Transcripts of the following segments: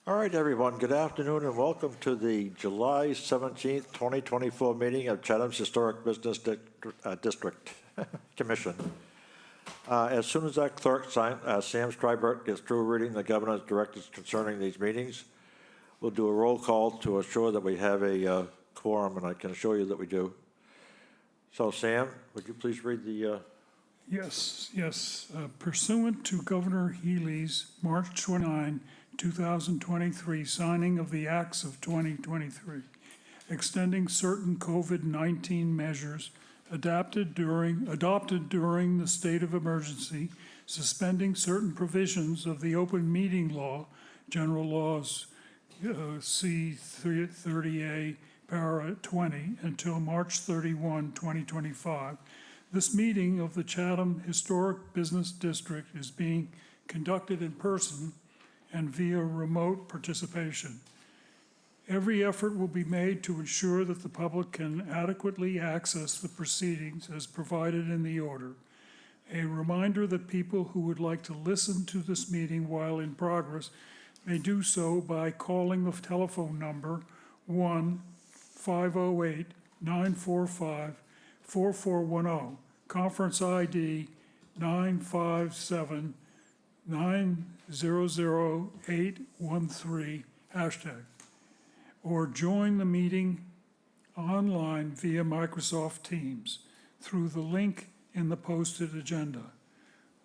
All right, everyone, good afternoon and welcome to the July 17th, 2024 meeting of Chatham's Historic Business District Commission. As soon as our clerk, Sam Strybert, gets through reading the governor's directives concerning these meetings, we'll do a roll call to assure that we have a quorum, and I can assure you that we do. So, Sam, would you please read the... Yes. Pursuant to Governor Healy's March 29, 2023 signing of the Acts of 2023, extending certain COVID-19 measures adopted during the state of emergency, suspending certain provisions of the open meeting law, general laws C-30A, para 20, until March 31, 2025. This meeting of the Chatham Historic Business District is being conducted in person and via remote participation. Every effort will be made to ensure that the public can adequately access the proceedings as provided in the order. A reminder that people who would like to listen to this meeting while in progress may do so by calling the telephone number 1-508-945-4410, conference ID 957-900813, hashtag, or join the meeting online via Microsoft Teams through the link in the posted agenda.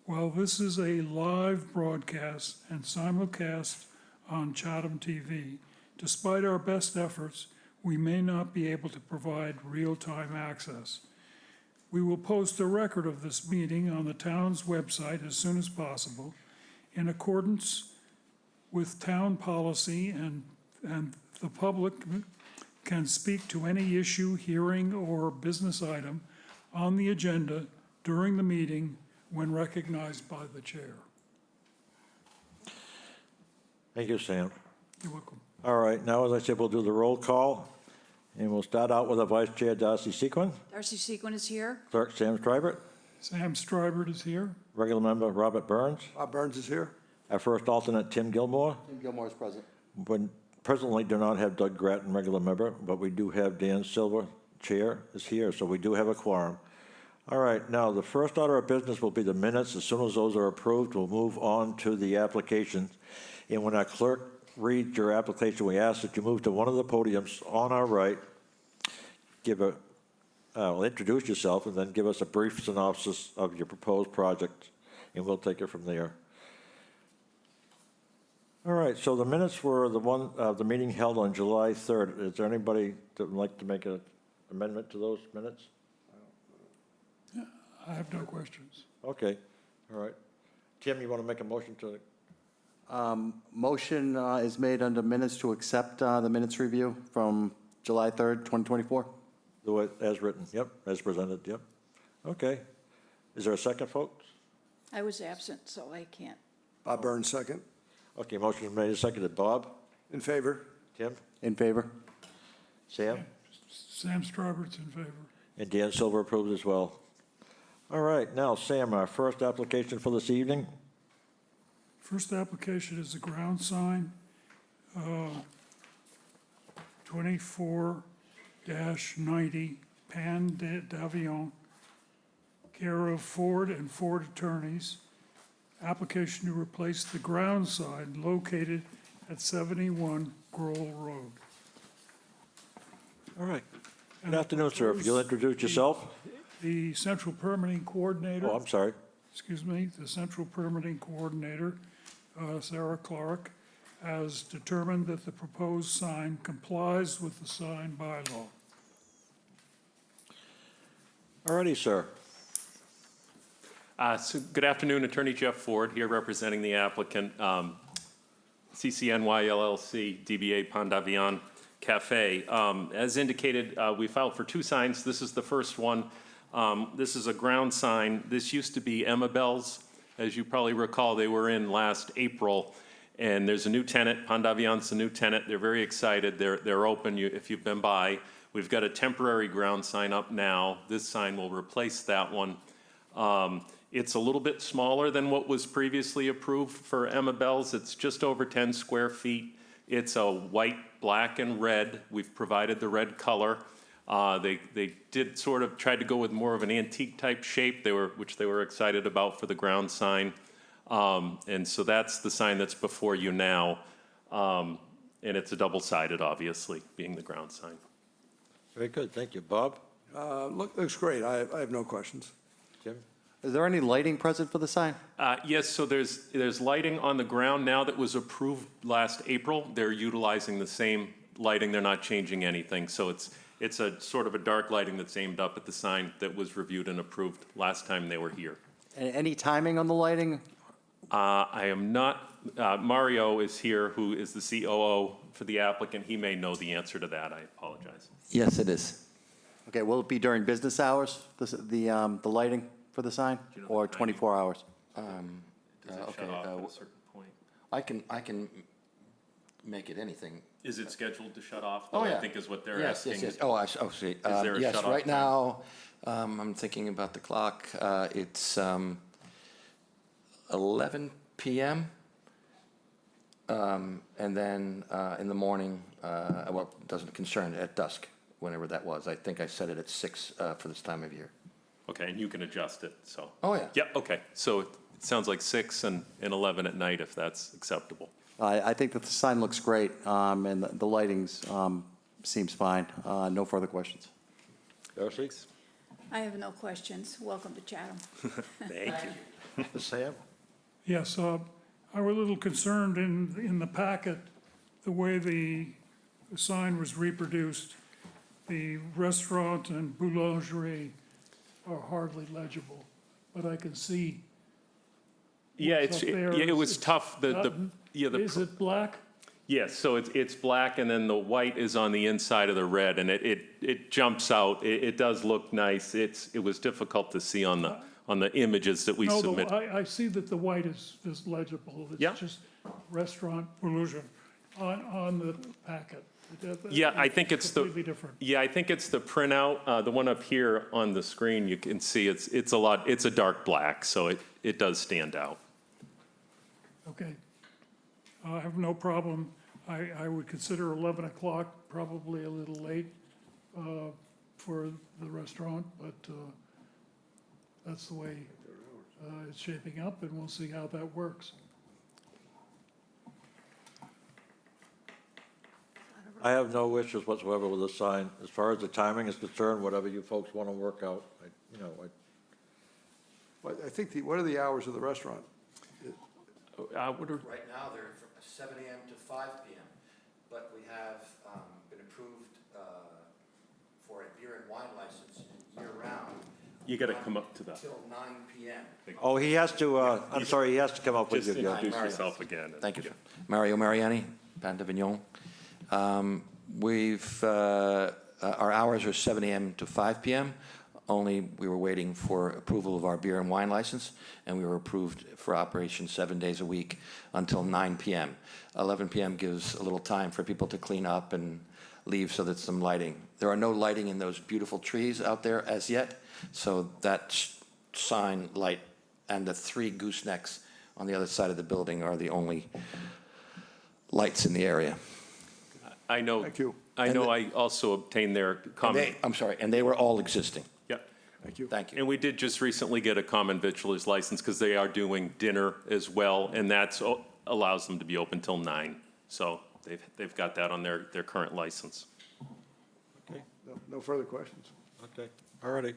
While this is a live broadcast and simulcast on Chatham TV, despite our best efforts, we may not be able to provide real-time access. We will post a record of this meeting on the town's website as soon as possible, in accordance with town policy, and the public can speak to any issue, hearing, or business item on the agenda during the meeting when recognized by the chair. Thank you, Sam. You're welcome. All right, now, as I said, we'll do the roll call, and we'll start out with the Vice Chair, Darcy Sequin. Darcy Sequin is here. Clerk, Sam Strybert. Sam Strybert is here. Regular member, Robert Burns. Bob Burns is here. Our first alternate, Tim Gilmore. Tim Gilmore is present. We presently do not have Doug Grattan, regular member, but we do have Dan Silver, Chair, is here, so we do have a quorum. All right, now, the first order of business will be the minutes. As soon as those are approved, we'll move on to the applications. And when our clerk reads your application, we ask that you move to one of the podiums on our right, introduce yourself, and then give us a brief synopsis of your proposed project, and we'll take it from there. All right, so the minutes were the meeting held on July 3rd. Is there anybody that would like to make an amendment to those minutes? I have no questions. Okay, all right. Tim, you want to make a motion to? Motion is made under minutes to accept the minutes review from July 3rd, 2024. Do it as written, yep, as presented, yep. Okay. Is there a second, folks? I was absent, so I can't. Bob Burns, second. Okay, motion made and seconded. Bob? In favor. Tim? In favor. Sam? Sam Strybert's in favor. And Dan Silver approved as well. All right, now, Sam, our first application for this evening. First application is a ground sign, 24-90 Pan d'Avion, care of Ford and Ford Attorneys. Application to replace the ground sign located at 71 Grohl Road. All right. Good afternoon, sir. If you'll introduce yourself. The Central Permitting Coordinator. Oh, I'm sorry. The Central Permitting Coordinator, Sarah Clark, has determined that the proposed sign complies with the sign bylaw. All righty, sir. So good afternoon, Attorney Jeff Ford here representing the applicant, CCNY LLC, DBA Pan d'Avion Cafe. As indicated, we filed for two signs. This is the first one. This is a ground sign. This used to be Emma Bell's. As you probably recall, they were in last April, and there's a new tenant. Pan d'Avion's a new tenant. They're very excited. They're open if you've been by. We've got a temporary ground sign up now. This sign will replace that one. It's a little bit smaller than what was previously approved for Emma Bell's. It's just over 10 square feet. It's a white, black, and red. We've provided the red color. They did sort of tried to go with more of an antique type shape, which they were excited about for the ground sign. And so that's the sign that's before you now. And it's a double-sided, obviously, being the ground sign. Very good, thank you. Bob? Looks great. I have no questions. Jim? Is there any lighting present for the sign? Yes, so there's lighting on the ground now that was approved last April. They're utilizing the same lighting. They're not changing anything. So it's a sort of a dark lighting that's aimed up at the sign that was reviewed and approved last time they were here. Any timing on the lighting? I am not, Mario is here, who is the COO for the applicant. He may know the answer to that. I apologize. Yes, it is. Okay, will it be during business hours, the lighting for the sign, Do you know the or timing? 24 hours? Does it Okay, shut off at a certain point? I can make it anything. Is it scheduled to shut off? Oh, though, yeah. I think is what they're Yes, asking. yes, yes. Oh, see. there a Yes, shut-off right time? now, I'm thinking about the clock. It's 11 p.m. And then in the morning, well, it doesn't concern, at dusk, whenever that was. I think I set it at 6 for this time of year. Okay, and you can adjust it, so. Oh, yeah. Yep, okay. So it sounds like 6 and 11 at night, if that's acceptable. I think that the sign looks great, and the lighting's seems fine. No further questions. Darcy? I have no questions. Welcome to Chatham. Thank you. Sam? Yes, I was a little concerned in the packet, the way the sign was reproduced. The restaurant and boulangerie are hardly legible, but I can see. Yeah, what's up there. it was It's tough. Is it black? Yes, so it's black, and then the white is on the inside of the red, and it jumps out. It does look nice. It was difficult to see on the images that we No, submit. I see that the white is legible. Yeah. It's just restaurant boulangerie on the packet. Yeah, I think it's Completely different. Yeah, I think it's the printout. The one up here on the screen, you can see it's a dark black, so it does stand out. Okay. I have no problem. I would consider 11 o'clock probably a little late for the restaurant, but that's the way it's shaping up, and we'll see how that works. I have no issues whatsoever with the sign. As far as the timing is concerned, whatever you folks want to work out, But I think what are the hours of the restaurant? What are- Right now, they're from 7 a.m. to 5 p.m., but we have been approved for a beer and wine license year-round. You got to come up to that. Till 9 p.m. Oh, he has to, I'm sorry, he has to come up with Just you. yeah. introduce yourself again. Thank you, sir. Mario Mariani, Pan d'Avignon. Our hours are 7 a.m. to 5 p.m., only we were waiting for approval of our beer and wine license, and we were approved for operation 7 days a week until 9 p.m. 11 p.m. gives a little time for people to clean up and leave so that some lighting. There are no lighting in those beautiful trees out there as yet, so that sign light and the 3 goosenecks on the other side of the building are the only lights in the area. I know. Thank you. I know. I also obtained their comment. I'm sorry, and they were all existing. Yeah. Thank you. Thank you. And we did just recently get a common victualer's license because they are doing dinner as well, and that's allows them to be open till 9. So they've got that on their current license. No further questions. Okay, all righty.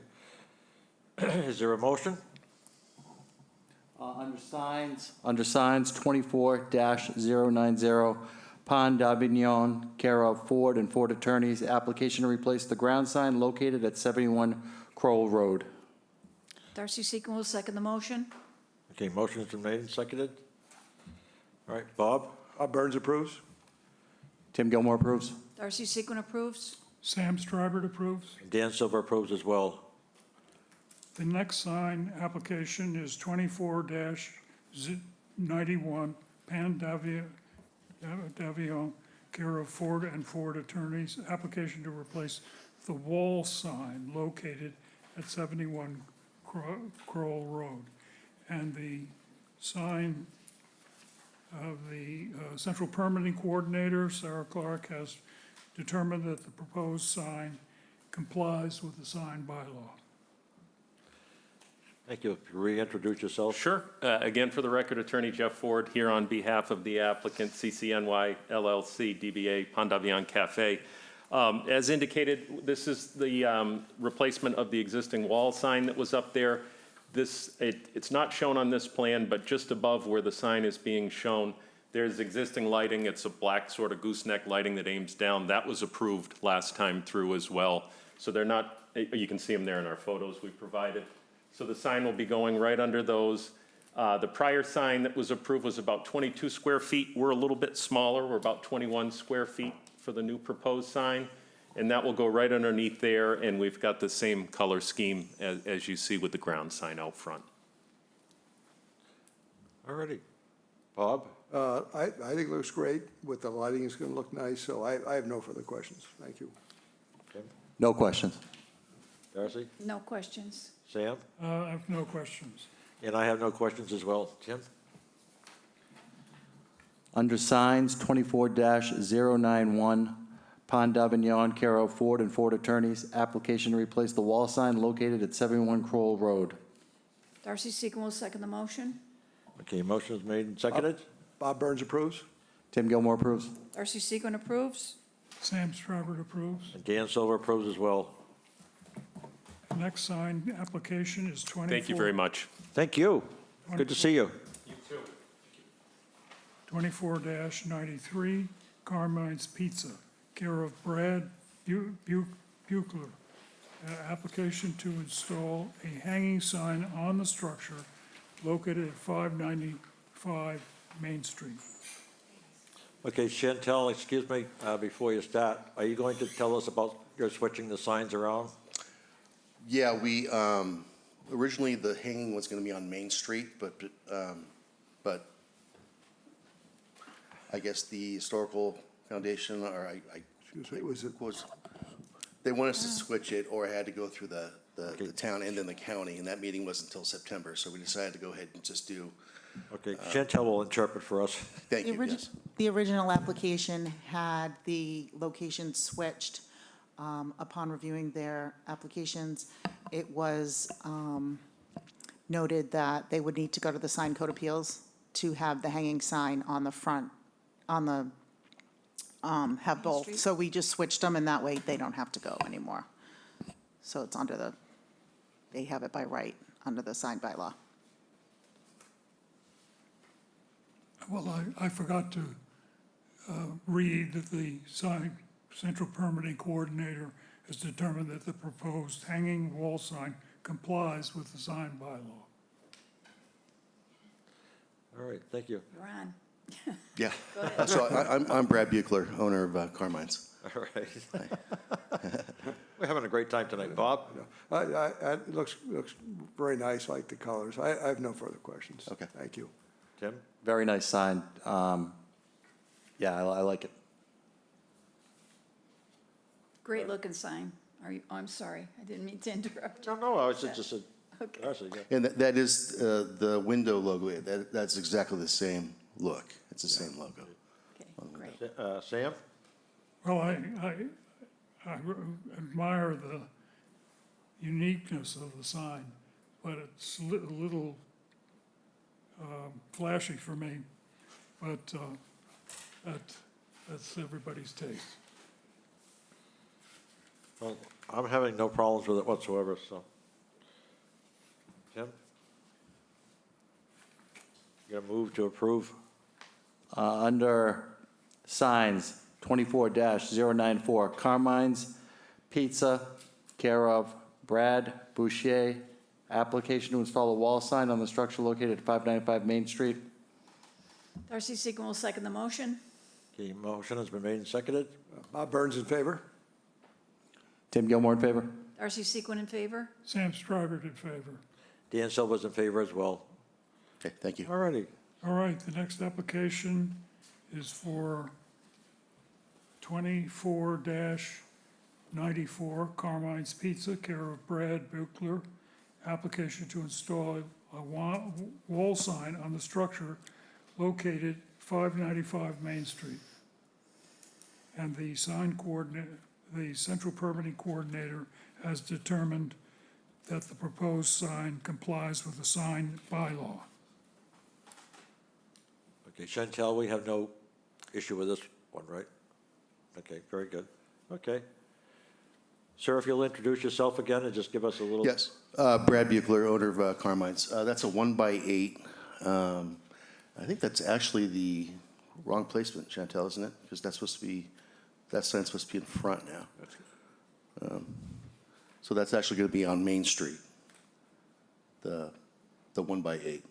Is there a motion? Under signs, 24-090, Pond d'Avignon, care of Ford and Ford Attorneys, application to replace the ground sign located at 71 Crowell Road. Darcy Seacon will second the motion. Okay, motion's been made and seconded. All right, Bob? Burns approves? Tim Gilmore approves. Darcy Seacon approves. Sam Strybert approves. Dan Silver approves as well. The next sign application is 24-91, Pan d'Avignon, care of Ford and Ford Attorneys, application to replace the wall sign located at 71 Crowell Road. And the sign The Central Permitting Coordinator, Sarah Clark, has determined that the proposed sign complies with the sign bylaw. Thank you. Reintroduce yourself. Sure. Again, for the record, Attorney Jeff Ford here on behalf of the applicant, CCNY LLC, DBA Pond d'Avion Cafe. As indicated, this is the replacement of the existing wall sign that was up there. It's not shown on this plan, but just above where the sign is being shown, there's existing lighting. It's a black sort of gooseneck lighting that aims down. That was approved last time through as well. So they're not, you can see them there in our photos we provided. So the sign will be going right under those. The prior sign that was approved was about 22 square feet. We're a little bit smaller. We're about 21 square feet for the new proposed sign. And that will go right underneath there, and we've got the same color scheme as you see with the ground sign out front. All righty. Bob? I think it looks great. With the lighting, it's going to look nice, so I have no further questions. Thank you. Tim? No questions. Darcy? No questions. Sam? I have no questions. And I have no questions as well. Tim? Under signs, 24-091, Pond d'Avignon, care of Ford and Ford Attorneys, application to replace the wall sign located at 71 Kroll Road. Darcy Seacon will second the motion. Okay, motion is made and seconded. Bob Burns approves? Tim Gilmore approves. Darcy Seacon approves. Sam Strawbert approves. And Dan Silver approves as well. The next sign application is 24. Thank you very much. Thank you. Good to see you. 24-93, Carmine's Pizza, care of Brad Buchler. Application to install a hanging sign on the structure located at 595 Main Street. Okay, Chantel, excuse me, before you start, are you going to tell us about your switching the signs around? Yeah, we, originally the hanging was gonna be on Main Street, but I guess the Historical Foundation, or Excuse me, was it, they want us to switch it, or I had to go through the town and then the county, and that meeting wasn't until September, so we decided to go ahead and just do, Okay, Chantel will interpret for us. thank you, yes. The original application had the location switched. Upon reviewing their applications, it was noted that they would need to go to the Sign Code Appeals to have the hanging sign on the front, have both. Street? So we just switched them, and that way they don't have to go anymore. So it's under they have it by right, under the sign bylaw. Well, I forgot to read that the Central Permitting Coordinator has determined that the proposed hanging wall sign complies with the sign bylaw. All right, thank you. You're on. Yeah, so I'm Brad Buchler, owner of Carmine's. All right. We're having a great time tonight. Bob? it looks very nice, I like the colors. I have no further questions. Okay. Thank you. Tim? Very nice sign. Yeah, I like it. Great looking sign. I'm sorry, I didn't mean to interrupt. No, I was just, Okay. Darcy, yeah. And that is the window logo, that's exactly the same look, it's the same logo. Okay, great. Sam? Well, I admire the uniqueness of the sign, but it's a little flashy for me. But that's everybody's taste. Well, I'm having no problems with it whatsoever, so. Tim? You gonna move to approve? Under signs, 24-094, Carmine's Pizza, care of Brad Boucher. Application to install a wall sign on the structure located at 595 Main Street. Darcy Seacon will second the motion. Okay, motion has been made and seconded. Bob Burns in favor? Tim Gilmore in favor. Darcy Seacon in favor. Sam Strawbert in favor. Dan Silver's in favor as well. Okay, thank you. All righty. All right, the next application is for 24-94 Carmine's Pizza, care of Brad Buchler. Application to install a wall sign on the structure located 595 Main Street. And the sign coordinator, the central permitting coordinator has determined that the proposed sign complies with the sign bylaw. Okay, Chantel, we have no issue with this one, right? Okay, very good. Okay. Sir, if you'll introduce yourself again and just give us a little. Yes, Brad Buchler, owner of Carmine's. That's a 1x8. I think that's actually the wrong placement, Chantel, isn't it? Because that's supposed to be, that sign's supposed to be in front now. So that's actually going to be on Main Street, the 1x8.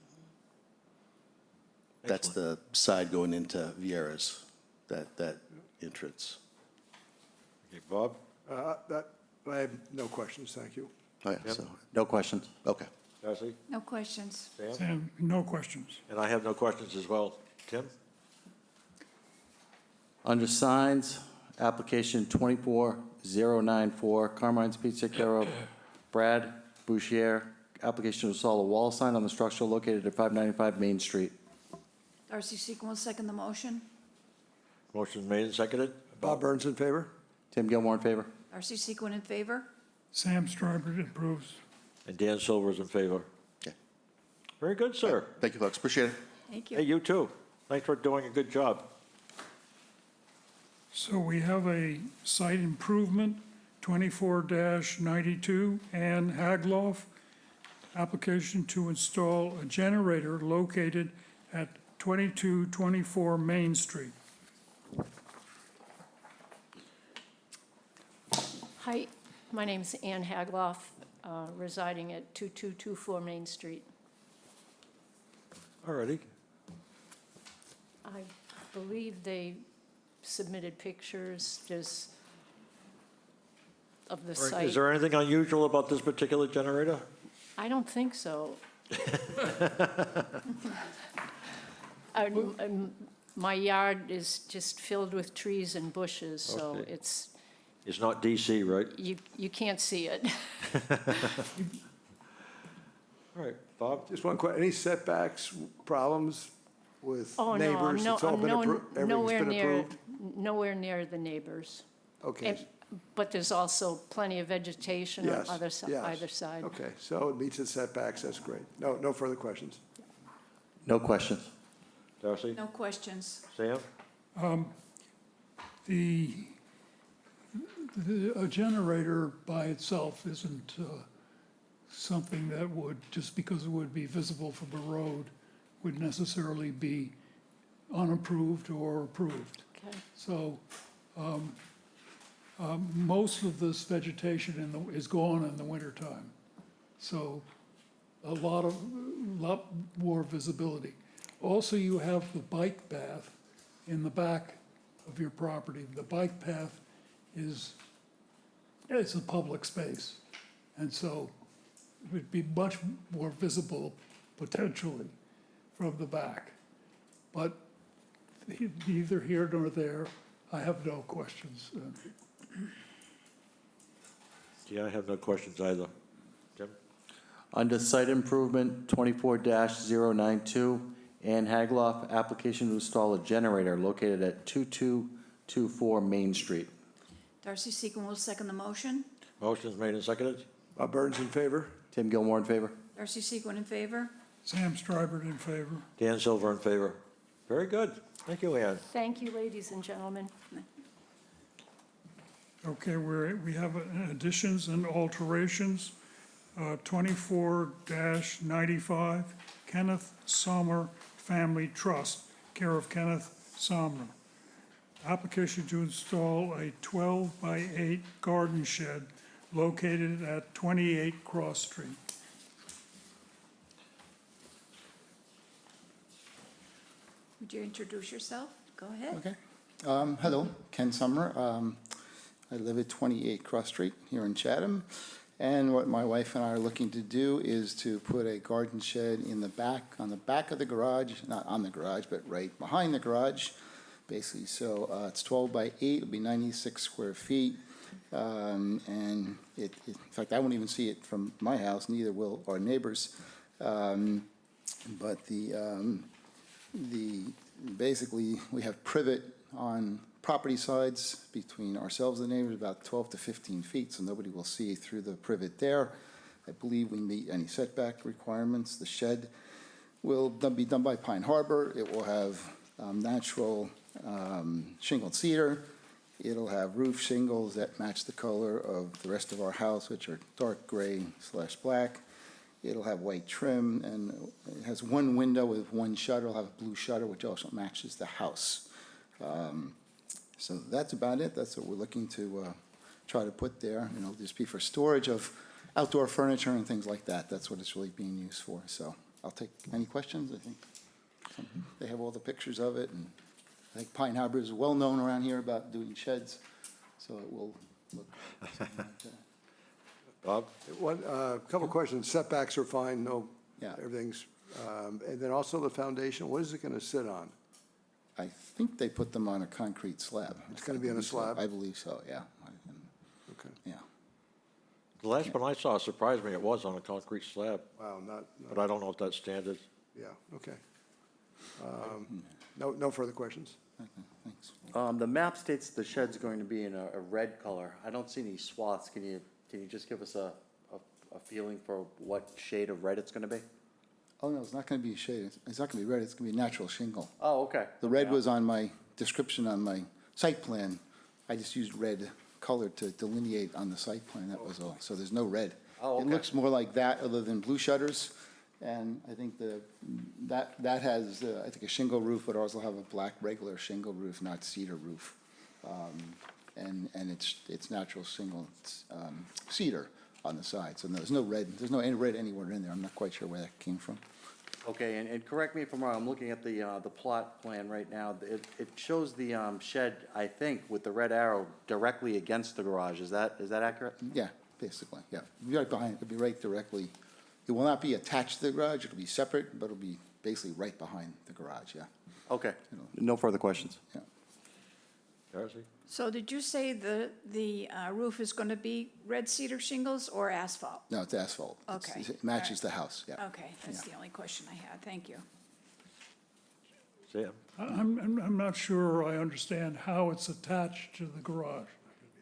That's the side going into Vieira's, that entrance. Okay, Bob? I have no questions, thank you. Oh, yeah, so, No questions. okay. Darcy? No questions. Sam? Sam, no questions. And I have no questions as well. Tim? Under signs, application 24094, Carmine's Pizza, care of Brad Bouchier. Application to install a wall sign on the structure located at 595 Main Street. Darcy Sequin will second the motion. Motion made and seconded? Bob Burns in favor? Tim Gilmore in favor. Darcy Sequin in favor? Sam Stryber approves. And Dan Silver's in favor. Okay. Very good, sir. Thank you, folks, appreciate it. Thank Hey, you. you too. Thanks for doing a good job. So we have a site improvement, 24-92, Ann Hagloff. Application to install a generator located at 2224 Main Street. Hi, my name's Ann Hagloff, residing at 2224 Main Street. All righty. I believe they submitted pictures just of the All right, site. is there anything unusual about this particular generator? I don't think so. My yard is just filled with trees and bushes, so Okay. it's, It's not DC, right? you can't see it. All right, Bob? Just one question, any setbacks, problems with Oh, no, neighbors? It's all been approved. nowhere Everything's been near, approved? nowhere near the neighbors. Okay, And- But there's also plenty of vegetation on yes, yes. either side. Okay, so it meets the setbacks, that's great. No further questions. No questions. Darcy? No questions. Sam? A generator by itself isn't something that would, just because it would be visible from the road, would necessarily be unapproved or approved. Okay. So most of this vegetation is gone in the wintertime. So a lot more visibility. Also, you have the bike path in the back of your property. The bike path it's a public space. And so it would be much more visible potentially from the back. But neither here nor there, I have no questions. Yeah, I have no questions either. Tim? Under site improvement 24-092, Ann Hagloff, application to install a generator located at 2224 Main Street. Darcy Sequin will second the motion. Motion's made and seconded? Bob Burns in favor? Tim Gilmore in favor. Darcy Sequin in favor? Sam Stryber in favor. Dan Silver in favor. Very good. Thank you, Ann. Thank you, ladies and gentlemen. Okay, we have additions and alterations. 24-95, Kenneth Sommer Family Trust, care of Kenneth Sommer. Application to install a 12-by-8 garden shed located at 28 Cross Street. Would you introduce yourself? Go ahead. Okay. Hello, Ken Summer. I live at 28 Cross Street here in Chatham. And what my wife and I are looking to do is to put a garden shed in the back, on the back of the garage, not on the garage, but right behind the garage, basically. So it's 12 by 8, it'll be 96 square feet. And in fact, I won't even see it from my house, neither will our neighbors. But the basically, we have privet on property sides between ourselves and the neighbors, about 12 to 15 feet, so nobody will see through the privet there. I believe we meet any setback requirements. The shed will be done by Pine Harbor. It will have natural shingled cedar. It'll have roof shingles that match the color of the rest of our house, which are dark gray/black. It'll have white trim, and it has one window with one shutter. It'll have a blue shutter, which also matches the house. So that's about it. That's what we're looking to try to put there. And it'll just be for storage of outdoor furniture and things like that. That's what it's really being used for. So I'll take any questions. I think they have all the pictures of it, and I think Pine Harbor is well-known around here about doing sheds, so it will look something like that. Bob? One, couple questions. Setbacks are fine, no, Yeah. everything's, and then also the foundation, what is it gonna sit on? I think they put them on a concrete slab. It's gonna be on a slab? I believe so, yeah. Okay. Yeah. The last one I saw surprised me, it was on a concrete slab, Wow, but I don't know if that's standard. yeah, okay. No further questions? Okay, thanks. The map states the shed's going to be in a red color. I don't see any swaths. Can you just give us a feeling for what shade of red it's gonna be? Oh, no, it's not gonna be shaded. It's not gonna be red, it's gonna be natural shingle. Oh, okay. The red was on my description on my site plan. I just used red color to delineate on the site plan, that was all. So there's no red. Oh, It okay. looks more like that other than blue shutters. And I think that has, I think, a shingle roof, but also have a black regular shingle roof, not cedar roof. And it's natural shingle, cedar on the side. So there's no red, any red anywhere in there. I'm not quite sure where that came from. Okay, and correct me if I'm wrong, I'm looking at the plot plan right now. It shows the shed, I think, with the red arrow directly against the garage. Is that accurate? Yeah, basically, yeah. It'll be right behind, it'll be right directly. It will not be attached to the garage, it'll be separate, but it'll be basically right behind the garage, yeah. Okay, no further questions. Yeah. Darcy? So did you say the roof is going to be red cedar shingles or asphalt? No, it's asphalt. Okay, It matches all the house, yeah. Okay, that's the only question I had. Thank you. Sam? I'm not sure I understand how it's attached to the garage,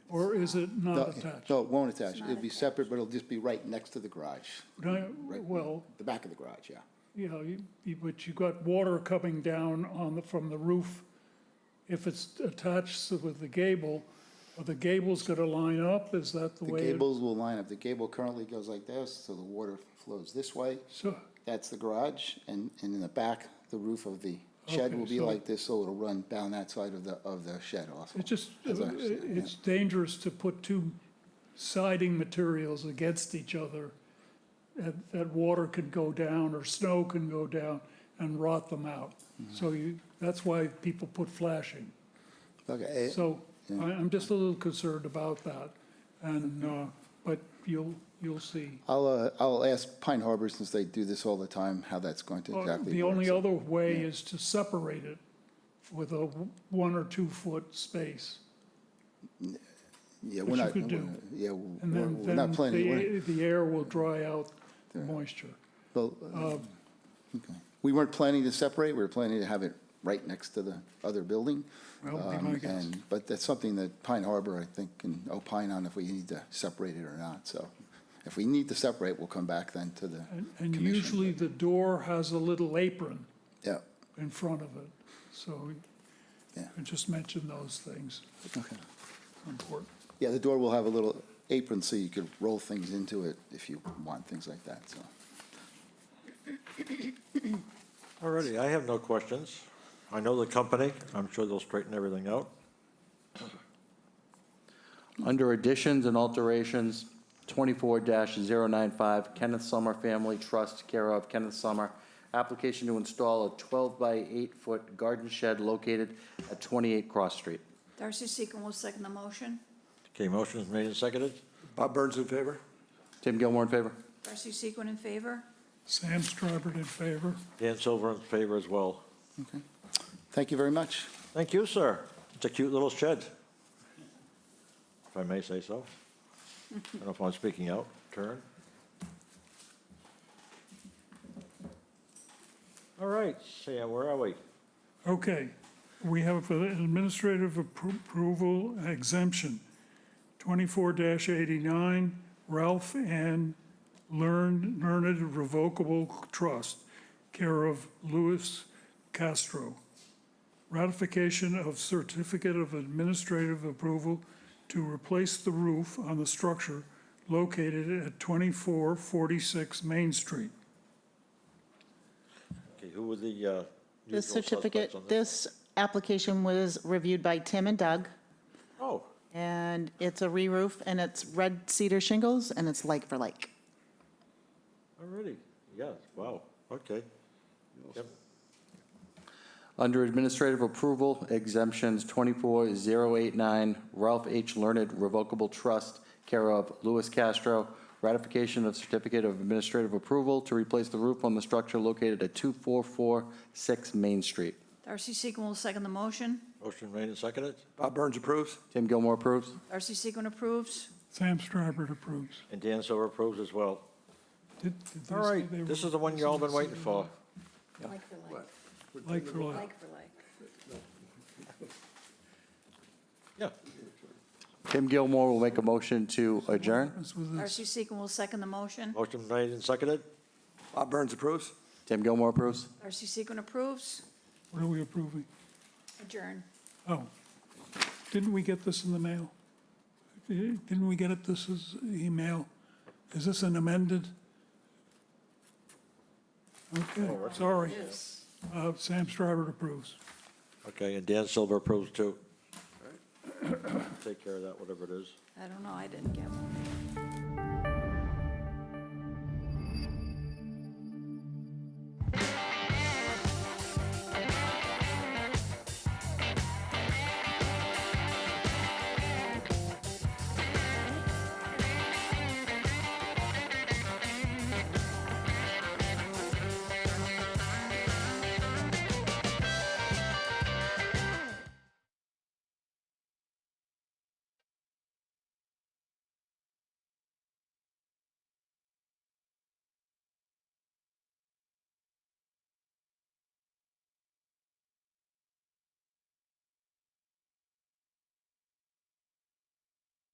or is it No, not attached? No, it won't attach. It'll be separate, but it'll just be right next to the garage. No, Right. Well, The back of the garage, yeah. you know, but you got water coming down from the roof. If it's attached with the gable, are the gables gonna line up? Is that the The way? gables will line up. The gable currently goes like this, so the water flows this way. So, That's the garage, and in the back, the roof of the shed Okay, will be so- like this, so it'll run down that side of the shed also. it's just, As I understand it, it's dangerous to put two siding materials against each other. That water can go down, or snow can go down and rot them out. So that's why people put flashing. Okay, So I'm just a little concerned about that. And, but you'll see. I'll ask Pine Harbor, since they do this all the time, how that's going to exactly work. The only So- other way is to separate it with a 1 or 2 foot space. Yeah, which we're you not, could do. yeah, And we're not planning, the air will dry out the moisture. well, okay. We weren't planning to separate, we were planning to have it right next to the other building. Well, be my guess. But that's something that Pine Harbor, I think, can opine on if we need to separate it or not. So if we need to separate, we'll come back then to the And commission. usually the door has a little apron Yeah, in front of it. So Yeah. I just mentioned those things, okay. important. Yeah, the door will have a little apron so you could roll things into it if you want things like that, so. All righty, I have no questions. I know the company. I'm sure they'll straighten everything out. Under additions and alterations, 24-095 Kenneth Summer Family Trust, care of Kenneth Summer. Application to install a 12 by 8-foot garden shed located at 28 Cross Street. Darcy Seacon will second the motion. Okay, motion is made and seconded. Bob Burns in favor? Tim Gilmore in favor? Darcy Seacon in favor. Sam Starbird in favor. Dan Silver in favor as well. Okay. Thank you very much. Thank you, sir. It's a cute little shed, if I may say so. I don't know if I'm speaking out. Turn. All right, Sam, where are we? Okay, we have an administrative approval exemption, 24-89, Ralph and Learned Revocable Trust, care of Louis Castro. Ratification of certificate of administrative approval to replace the roof on the structure located at 2446 Main Street. Okay, who were the This usual certificate, suspects on this? this application was reviewed by Tim and Doug, Oh, and it's a re-roof, and it's red cedar shingles, and it's like for like. already, yeah, wow, okay. Yep. Under administrative approval, exemptions 24089, Ralph H. Learned Revocable Trust, care of Louis Castro. Ratification of certificate of administrative approval to replace the roof on the structure located at 2446 Main Street. Darcy Sequin will second the motion. Motion made and seconded, Bob Burns approves. Tim Gilmore approves. Darcy Sequin approves. Sam Starbird approves. and Dan Silver approves as well. Did they All say right, they this were is the one you all been waiting for. Like for like. like for like? Like for like. Yeah, Tim Gilmore will make a motion to adjourn. This was this. Darcy Sequin will second the motion. motion made and seconded, Bob Burns approves. Tim Gilmore approves. Darcy Sequin approves. What are we approving? Adjourn. Oh, didn't we get this in the mail? Didn't we get it, this is email? Is this an amended? Okay, sorry. Sam Starbird approves. okay, and Dan Silver approves too. Take care of that, whatever it is. I don't know, I didn't get one.